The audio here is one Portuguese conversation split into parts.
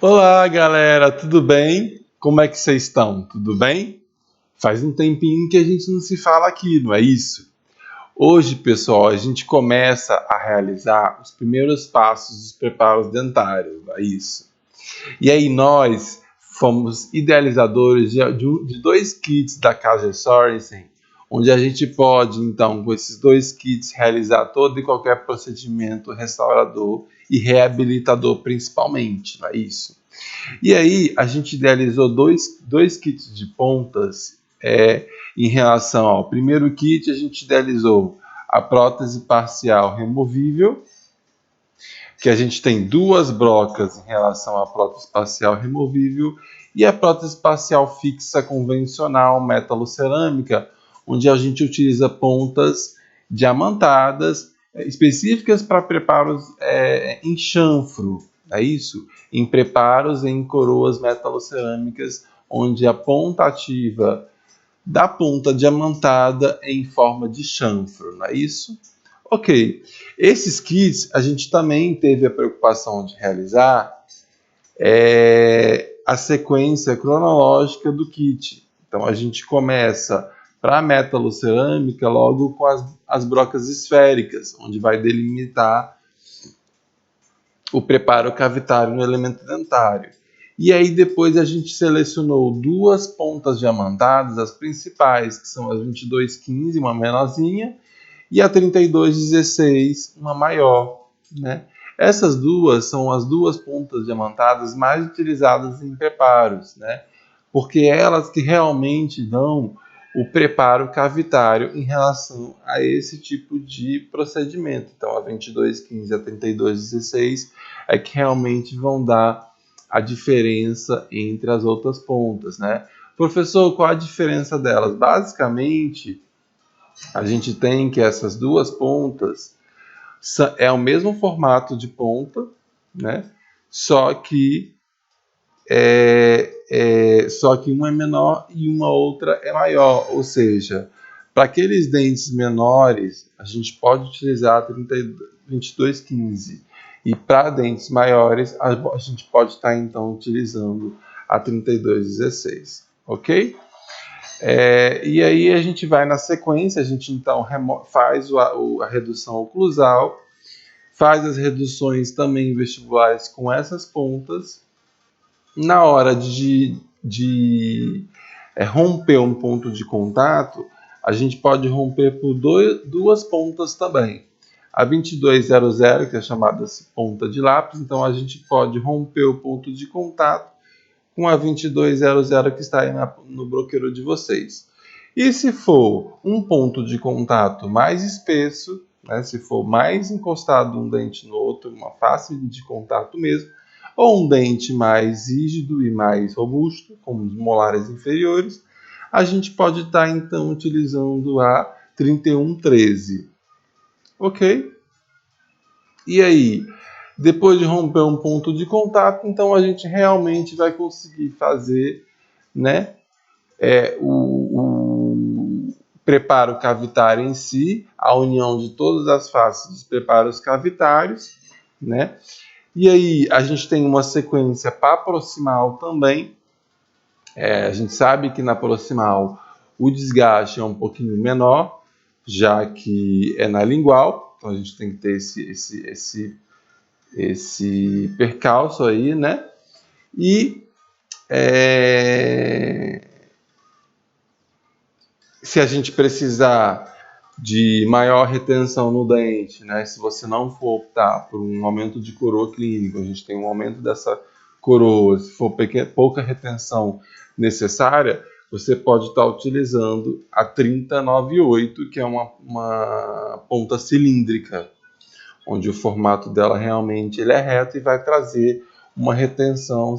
Olá, galera, tudo bem? Como é que vocês estão? Tudo bem? Faz um tempinho que a gente não se fala aqui, não é isso? Hoje, pessoal, a gente começa a realizar os primeiros passos dos preparos dentários, não é isso? E aí nós fomos idealizadores de dois kits da Casa Sorensen, onde a gente pode, então, com esses dois kits, realizar todo e qualquer procedimento restaurador e reabilitador principalmente, não é isso? E aí a gente idealizou dois kits de pontas em relação ao primeiro kit, a gente idealizou a prótese parcial removível, que a gente tem duas brocas em relação à prótese parcial removível e a prótese parcial fixa convencional metalocerâmica, onde a gente utiliza pontas diamantadas específicas para preparos em chanfro, é isso? Em preparos em coroas metalocerâmicas, onde a ponta ativa da ponta diamantada é em forma de chanfro, não é isso? Ok, esses kits a gente também teve a preocupação de realizar a sequência cronológica do kit. Então a gente começa para a metalocerâmica logo com as brocas esféricas, onde vai delimitar o preparo cavitário no elemento dentário. E aí depois a gente selecionou duas pontas diamantadas, as principais, que são as 2215, uma menorzinha, e a 3216, uma maior, né? Essas duas são as duas pontas diamantadas mais utilizadas em preparos, né? Porque elas que realmente dão o preparo cavitário em relação a esse tipo de procedimento. Então, a 2215 e a 3216 é que realmente vão dar a diferença entre as outras pontas, né? Professor, qual a diferença delas? Basicamente, a gente tem que essas duas pontas é o mesmo formato de ponta, né? Só que só que uma é menor e uma outra é maior, ou seja, para aqueles dentes menores a gente pode utilizar a 2215 e para dentes maiores a gente pode estar então utilizando a 3216, ok? E aí a gente vai na sequência, a gente então faz a redução oclusal, faz as reduções também vestibulares com essas pontas. Na hora de romper um ponto de contato, a gente pode romper por duas pontas também. A 2200, que é chamada ponta de lápis, então a gente pode romper o ponto de contato com a 2200 que está aí no broqueiro de vocês. E se for um ponto de contato mais espesso, né, se for mais encostado um dente no outro, uma face de contato mesmo, ou um dente mais rígido e mais robusto, como os molares inferiores, a gente pode estar então utilizando a 3113. Ok? E aí, depois de romper um ponto de contato, então a gente realmente vai conseguir fazer, né, o preparo cavitário em si, a união de todas as faces dos preparos cavitários, né? E aí a gente tem uma sequência para proximal também. A gente sabe que na proximal o desgaste é um pouquinho menor, já que é na lingual, então a gente tem que ter esse percalço aí, né? E se a gente precisar de maior retenção no dente, né? Se você não for optar por um aumento de coroa clínico, a gente tem um aumento dessa coroa, se for pouca retenção necessária, você pode estar utilizando a 3098, que é uma ponta cilíndrica, onde o formato dela realmente ele é reto e vai trazer uma retenção,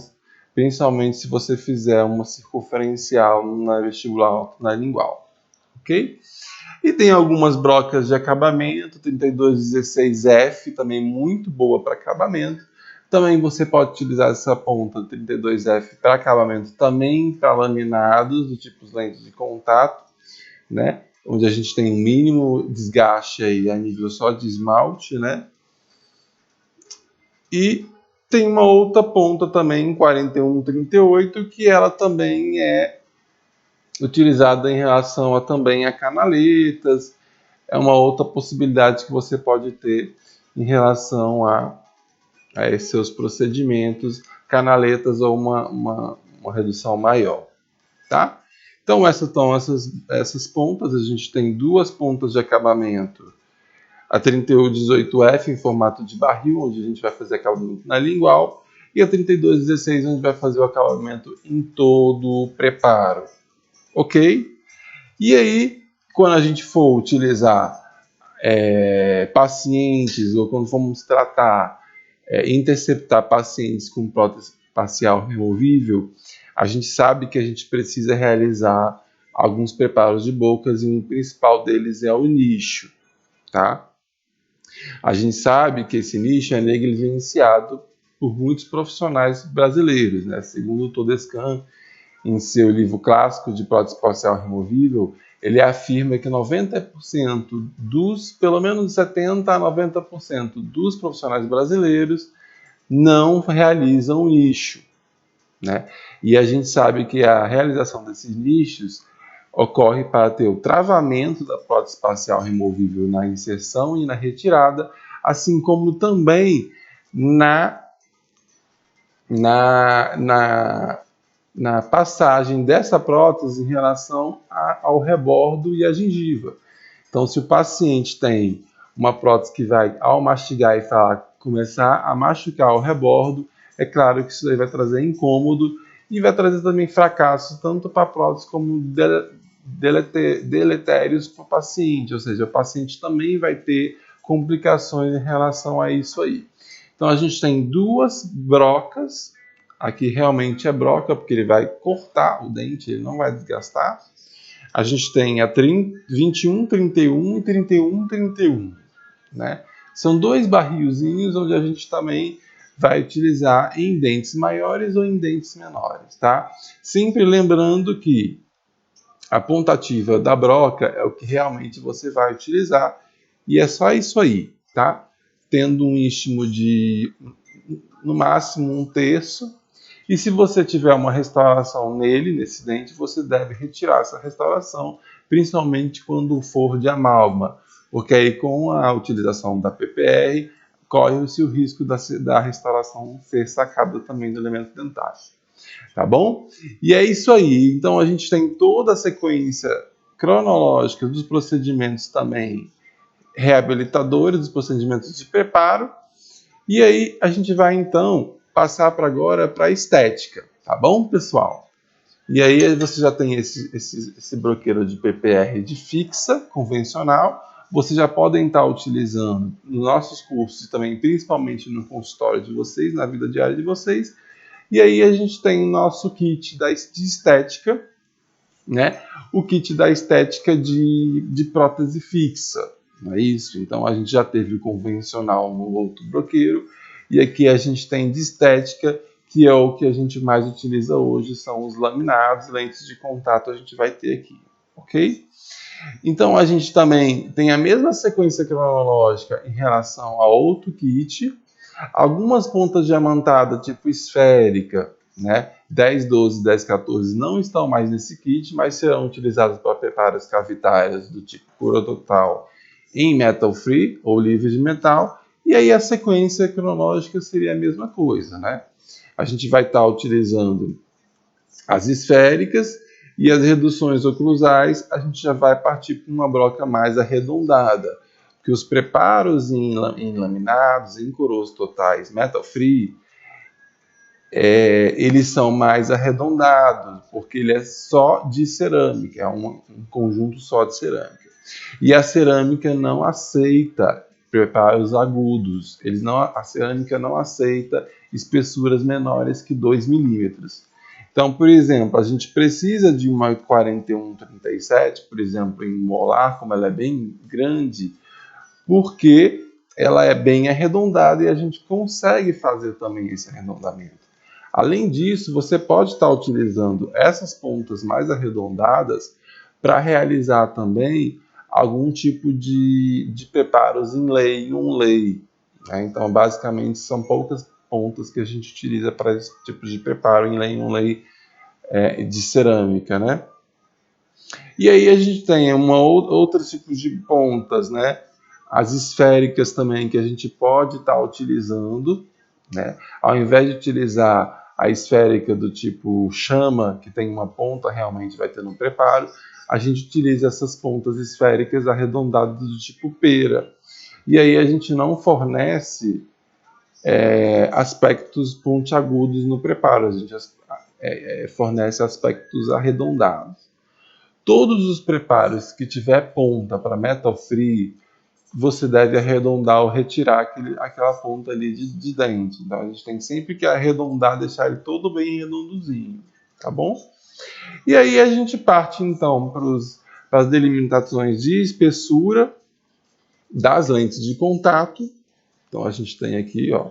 principalmente se você fizer uma circunferencial na vestibular na lingual, ok? E tem algumas brocas de acabamento, 3216F, também muito boa para acabamento. Também você pode utilizar essa ponta 32F para acabamento, também para laminados do tipo lentes de contato, né? Onde a gente tem um mínimo desgaste aí a nível só de esmalte, né? E Tem uma outra ponta também, 4138, que ela também é utilizada em relação também a canaletas. É uma outra possibilidade que você pode ter em relação a esses seus procedimentos, canaletas ou uma redução maior, tá? Então essas são essas pontas. A gente tem duas pontas de acabamento, a 3118F em formato de barril, onde a gente vai fazer acabamento na lingual, e a 3216, onde vai fazer o acabamento em todo o preparo, ok? E aí, quando a gente for utilizar pacientes, ou quando formos tratar, interceptar pacientes com prótese parcial removível, a gente sabe que a gente precisa realizar alguns preparos de bocas, e o principal deles é o nicho, tá? A gente sabe que esse nicho é negligenciado por muitos profissionais brasileiros, né? Segundo o Todescan, em seu livro clássico de prótese parcial removível, ele afirma que 90% pelo menos 70% a 90% dos profissionais brasileiros não realizam o nicho, né? E a gente sabe que a realização desses nichos ocorre para ter o travamento da prótese parcial removível na inserção e na retirada, assim como também na passagem dessa prótese em relação ao rebordo e à gengiva. Então, se o paciente tem uma prótese que vai, ao mastigar e falar, começar a machucar o rebordo, é claro que isso aí vai trazer incômodo e vai trazer também fracasso, tanto para a prótese como deletérios para o paciente, ou seja, o paciente também vai ter complicações em relação a isso aí. Então, a gente tem duas brocas. Aqui realmente é broca, porque ele vai cortar o dente, ele não vai desgastar. A gente tem a 21, 31 e 31, 31. Né? São dois barrilzinhos onde a gente também vai utilizar em dentes maiores ou em dentes menores. Tá? Sempre lembrando que a pontativa da broca é o que realmente você vai utilizar, e é só isso aí. Tá? Tendo um istmo de, no máximo, 1/3. E se você tiver uma restauração nesse dente, você deve retirar essa restauração, principalmente quando for de amálgama, porque aí com a utilização da PPR, corre-se o risco da restauração ser sacada também do elemento dentário. Tá bom? E é isso aí. Então a gente tem toda a sequência cronológica dos procedimentos também reabilitadores, dos procedimentos de preparo. E aí a gente vai então passar agora para a estética, tá bom, pessoal? E aí você já tem esse broqueiro de PPR de fixa, convencional. Vocês já podem estar utilizando nos nossos cursos e também, principalmente no consultório de vocês, na vida diária de vocês. E aí a gente tem o nosso kit de estética, né? O kit da estética de prótese fixa, não é isso? Então a gente já teve o convencional no outro broqueiro, e aqui a gente tem de estética, que é o que a gente mais utiliza hoje, são os laminados, lentes de contato a gente vai ter aqui, ok? Então a gente também tem a mesma sequência cronológica em relação a outro kit, algumas pontas diamantadas tipo esférica, né? 10, 12, 10, 14 não estão mais nesse kit, mas serão utilizadas para preparos cavitários do tipo cura total em metal free ou livre de metal. E aí a sequência cronológica seria a mesma coisa, né? A gente vai estar utilizando as esféricas, e as reduções oclusais a gente já vai partir para uma broca mais arredondada, porque os preparos em laminados, em coroas totais metal free, eles são mais arredondados, porque ele é só de cerâmica, é um conjunto só de cerâmica. E a cerâmica não aceita preparos agudos, a cerâmica não aceita espessuras menores que 2 milímetros. Então, por exemplo, a gente precisa de uma 4137, por exemplo, em molar, como ela é bem grande, porque ela é bem arredondada e a gente consegue fazer também esse arredondamento. Além disso, você pode estar utilizando essas pontas mais arredondadas para realizar também algum tipo de preparos em lei, né? Então, basicamente, são pontas que a gente utiliza para esse tipo de preparo em lei de cerâmica, né? E aí a gente tem outro tipo de pontas, né? As esféricas também que a gente pode estar utilizando, né? Ao invés de utilizar a esférica do tipo chama, que tem uma ponta, realmente vai ter no preparo, a gente utiliza essas pontas esféricas arredondadas do tipo pera. E aí a gente não fornece aspectos pontiagudos no preparo, a gente fornece aspectos arredondados. Todos os preparos que tiver ponta para metal free, você deve arredondar ou retirar aquela ponta ali de dente. Então a gente tem sempre que arredondar, deixar ele todo bem redondozinho, tá bom? E aí a gente parte então para as delimitações de espessura das lentes de contato. Então a gente tem aqui, ó,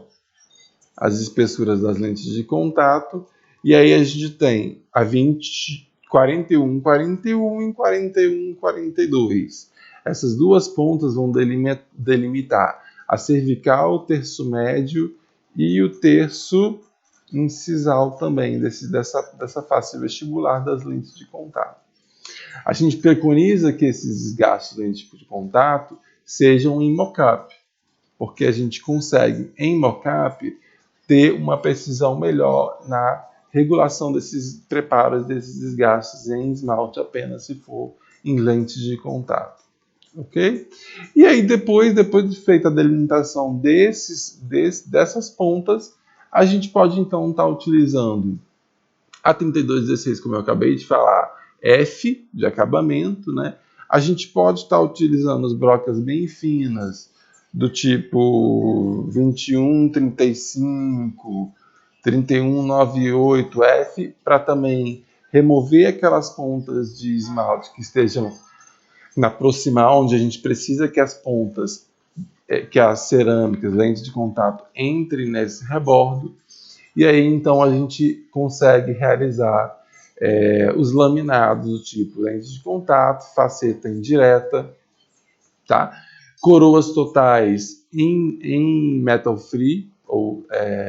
as espessuras das lentes de contato, e aí a gente tem a 20, 41, 41 e 41, 42. Essas duas pontas vão delimitar a cervical, o terço médio e o terço incisal também, dessa face vestibular das lentes de contato. A gente preconiza que esses desgastes da lente de contato sejam em mock-up, porque a gente consegue, em mock-up, ter uma precisão melhor na regulação desses preparos, desses desgastes em esmalte, apenas se for em lente de contato. Ok? E aí, depois de feita a delimitação dessas pontas, a gente pode então estar utilizando a 3216, como eu acabei de falar, F de acabamento, né? A gente pode estar utilizando as brocas bem finas, do tipo 2135, 3198F, para também remover aquelas pontas de esmalte que estejam na proximal, onde a gente precisa que as pontas, que as cerâmicas, lentes de contato, entrem nesse rebordo. E aí, então, a gente consegue realizar os laminados do tipo lente de contato, faceta indireta, tá? Coroas totais em metal free, ou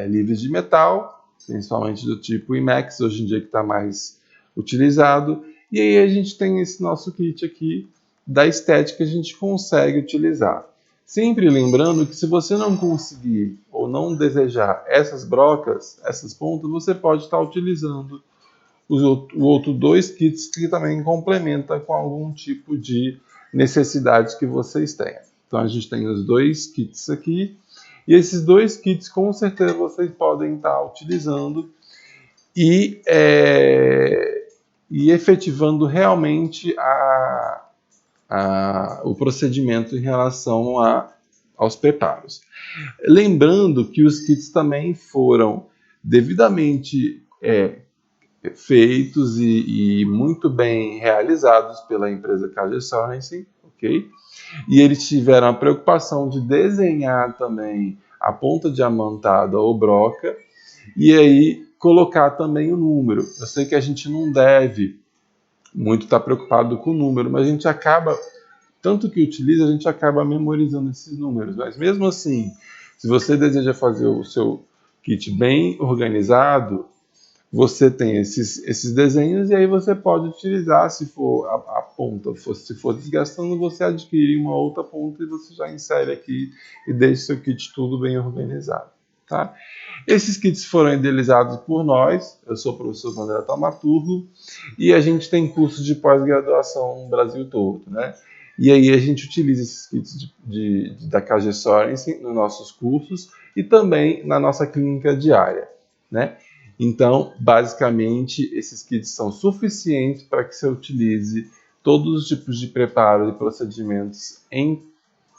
livres de metal, principalmente do tipo IMAX, hoje em dia que está mais utilizado. E aí a gente tem esse nosso kit aqui da estética que a gente consegue utilizar. Sempre lembrando que se você não conseguir ou não desejar essas brocas, essas pontas, você pode estar utilizando o outro dois kits que também complementa com algum tipo de necessidade que vocês tenham. Então a gente tem os dois kits aqui, e esses dois kits com certeza vocês podem estar utilizando e efetivando realmente o procedimento em relação aos preparos. Lembrando que os kits também foram devidamente feitos e muito bem realizados pela empresa KG Sorensen, ok? E eles tiveram a preocupação de desenhar também a ponta diamantada ou broca e aí colocar também o número. Eu sei que a gente não deve muito estar preocupado com o número, mas a gente acaba, tanto que utiliza, a gente acaba memorizando esses números. Mas mesmo assim, se você deseja fazer o seu kit bem organizado, você tem esses desenhos e aí você pode utilizar, se for a ponta, se for desgastando, você adquire uma outra ponta e você já insere aqui e deixa o seu kit tudo bem organizado. Tá? Esses kits foram idealizados por nós, eu sou o professor André Taumaturgo, e a gente tem cursos de pós-graduação no Brasil todo, né? E aí a gente utiliza esses kits da KG Sorensen nos nossos cursos e também na nossa clínica diária, né? Então, basicamente, esses kits são suficientes para que você utilize todos os tipos de preparo e procedimentos em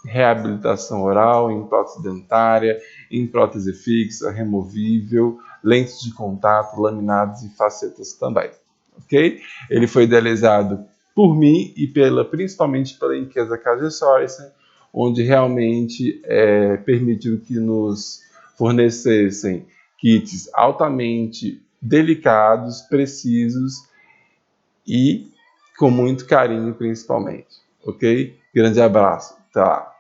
reabilitação oral, em prótese dentária, em prótese fixa, removível, lentes de contato, laminados e facetas também. Ok? Ele foi idealizado por mim e principalmente pela empresa KG Sorensen, onde realmente permitiu que nos fornecessem kits altamente delicados, precisos e com muito carinho, principalmente. Ok? Grande abraço. Até lá.